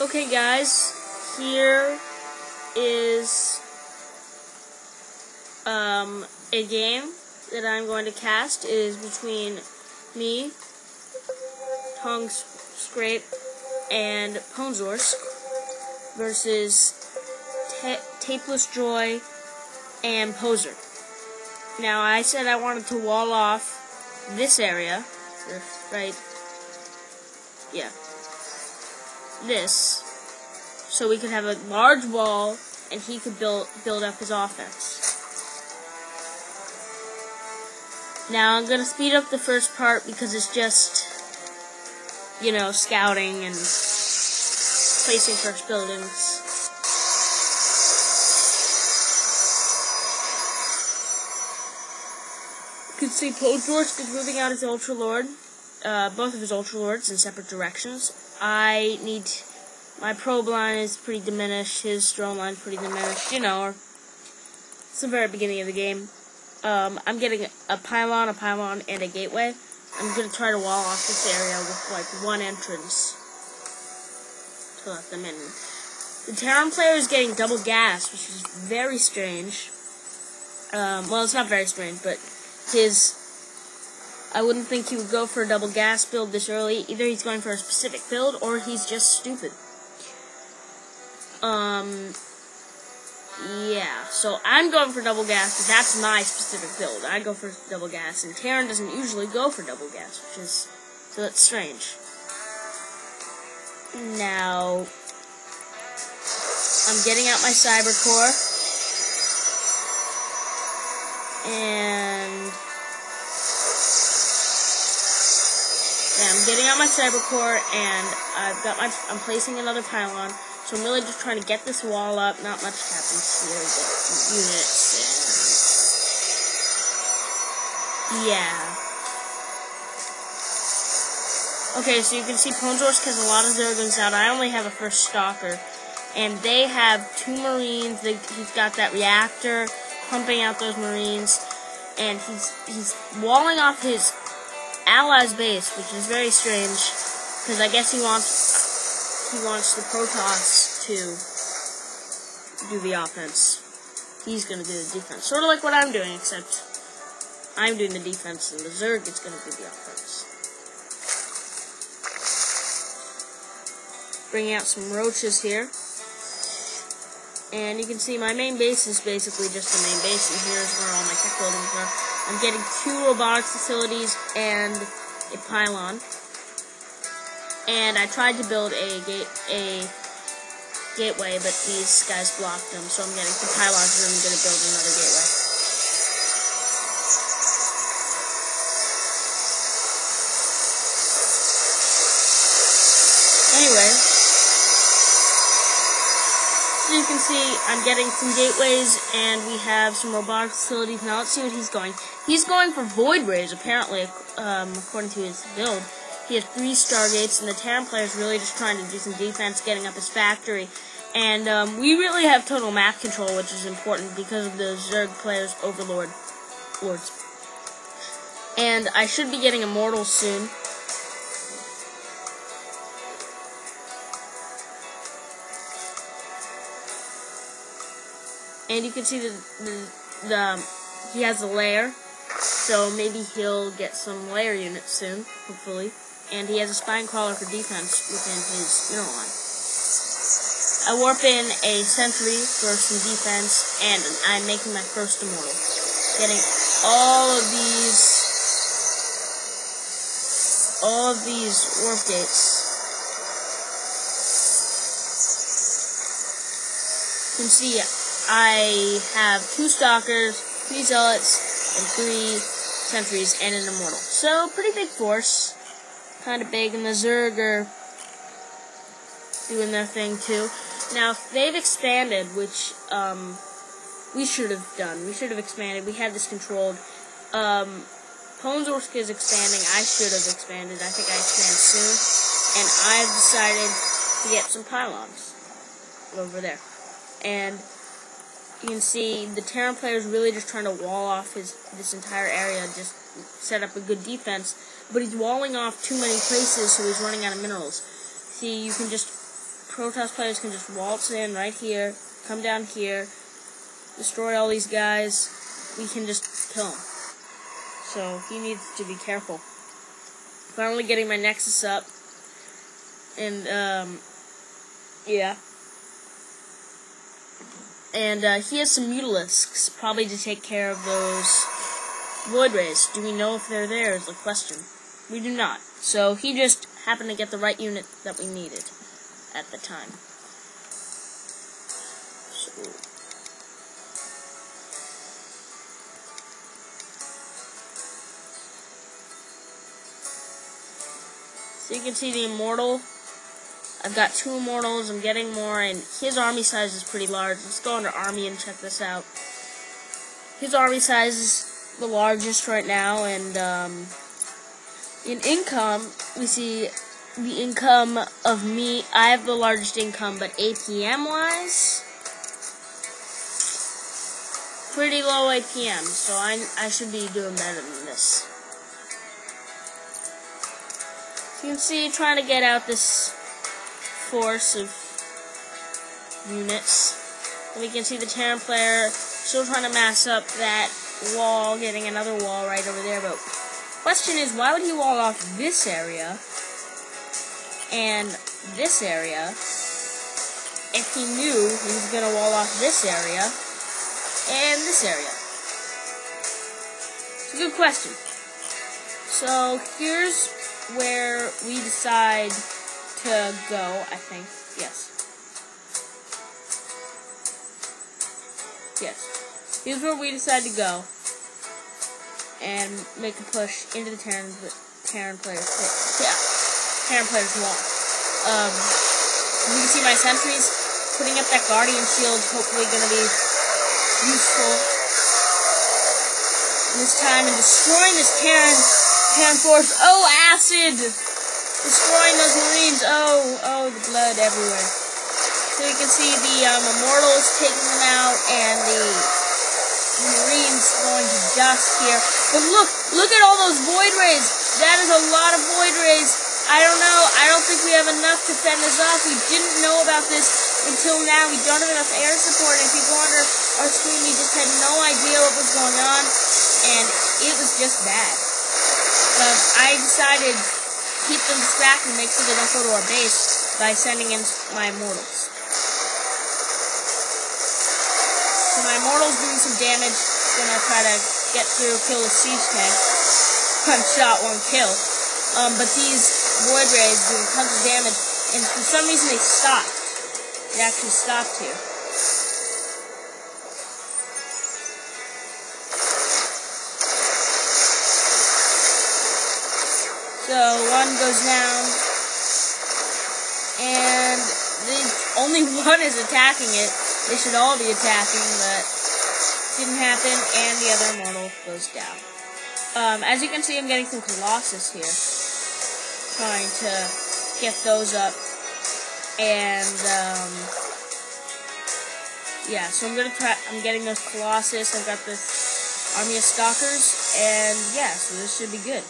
Okay guys, here is a game that I'm going to cast. It is between me, Tongue Scrape, and Ponzorsk versus Tapeless Joy and Poser. Now I said I wanted to wall off this area, right? Yeah. This, so we could have a large wall and he could build up his offense. Now I'm gonna speed up the first part because it's just, you know, scouting and placing first buildings. You can see Podorsk is moving out his Ultra Lord, both of his Ultra Lords in separate directions. My probe line is pretty diminished, his drone line is pretty diminished, you know, it's the very beginning of the game. I'm getting a pylon, and a gateway. I'm going to try to wall off this area with, like, one entrance to let them in. The Terran player is getting double gas, which is very strange. Well, it's not very strange, but I wouldn't think he would go for a double gas build this early. Either he's going for a specific build, or he's just stupid. Yeah, so I'm going for double gas, because that's my specific build. I go for double gas, and Terran doesn't usually go for double gas, so that's strange. Now, I'm getting out my Cyber Core, and I'm getting out my Cyber Core, and I'm placing another pylon. So I'm really just trying to get this wall up. Not much happens here, but units. Yeah. Okay, so you can see Ponzorsk has a lot of Zerglings out. I only have a first Stalker. And they have 2 Marines. He's got that reactor pumping out those Marines. And he's walling off his allies' base, which is very strange. Because I guess he wants the Protoss to do the offense. He's going to do the defense. Sort of like what I'm doing, except I'm doing the defense and the Zerg is going to do the offense. Bringing out some roaches here. And you can see my main base is basically just the main base, and here's where all my tech buildings are. I'm getting 2 robotics facilities and a pylon. And I tried to build a gateway, but these guys blocked them, so I'm getting 2 pylons and I'm going to build another gateway. Anyway, so you can see I'm getting some gateways, and we have some robotic facilities. Now let's see what he's going. He's going for Void Rays, apparently, according to his build. He has 3 Stargates, and the Terran player is really just trying to do some defense, getting up his factory. And we really have total map control, which is important because of the Zerg player's Overlords. And I should be getting Immortals soon. And you can see he has a lair, so maybe he'll get some lair units soon, hopefully. And he has a spine crawler for defense within his mineral line. I warp in a sentry for some defense, and I'm making my first immortal. Getting all of these warp gates. You can see I have 2 Stalkers, 3 Zealots, and 3 sentries, and an immortal. So, pretty big force. Kind of big, and the Zerg are doing their thing too. Now, if they've expanded, which we should have done. We should have expanded. We had this controlled. Ponzorsk is expanding. I should have expanded. I think I expand soon. And I've decided to get some pylons over there. And you can see the Terran player is really just trying to wall off this entire area, just set up a good defense. But he's walling off too many places, so he's running out of minerals. See, you can just Protoss players can just waltz in right here, come down here, destroy all these guys. We can just kill him. So he needs to be careful. Finally getting my Nexus up. And, yeah. And, he has some Mutalisks, probably to take care of those Void Rays. Do we know if they're there is the question. We do not. So he just happened to get the right unit that we needed at the time. So you can see the Immortal. I've got 2 Immortals, I'm getting more, and his army size is pretty large. Let's go under Army and check this out. His army size is the largest right now, and in income, we see the income of me. I have the largest income, but APM-wise, pretty low APM, so I should be doing better than this. You can see trying to get out this force of units. And we can see the Terran player still trying to mass up that wall, getting another wall right over there. But question is, why would he wall off this area and this area if he knew he was going to wall off this area and this area? It's a good question. So here's where we decide to go, I think. Yes. Yes. Here's where we decide to go and make a push into the Terran players. Yeah, Terran players wall. You can see my sentries putting up that Guardian shield, hopefully going to be useful this time, and destroying this Terran force. Oh, acid! Destroying those Marines. Oh, the blood everywhere. So you can see the Immortals taking them out, and the Marines going to dust here. But look at all those Void Rays. That is a lot of Void Rays. I don't know. I don't think we have enough to fend this off. We didn't know about this until now. We don't have enough air support. And if you go under our screen, we just had no idea what was going on, and it was just bad. I decided to keep them distracted and make sure they don't go to our base by sending in my Immortals. So my Immortals doing some damage. Gonna try to get through, kill the siege tank. 1 shot, 1 kill. But these Void Rays doing tons of damage, and for some reason they stopped. They actually stopped here. So 1 goes down, and only 1 is attacking it. They should all be attacking, but didn't happen, and the other Immortal goes down. As you can see, I'm getting some Colossus here, trying to get those up, and yeah. So I'm getting those Colossus. I've got this army of Stalkers, and yeah. So this should be good.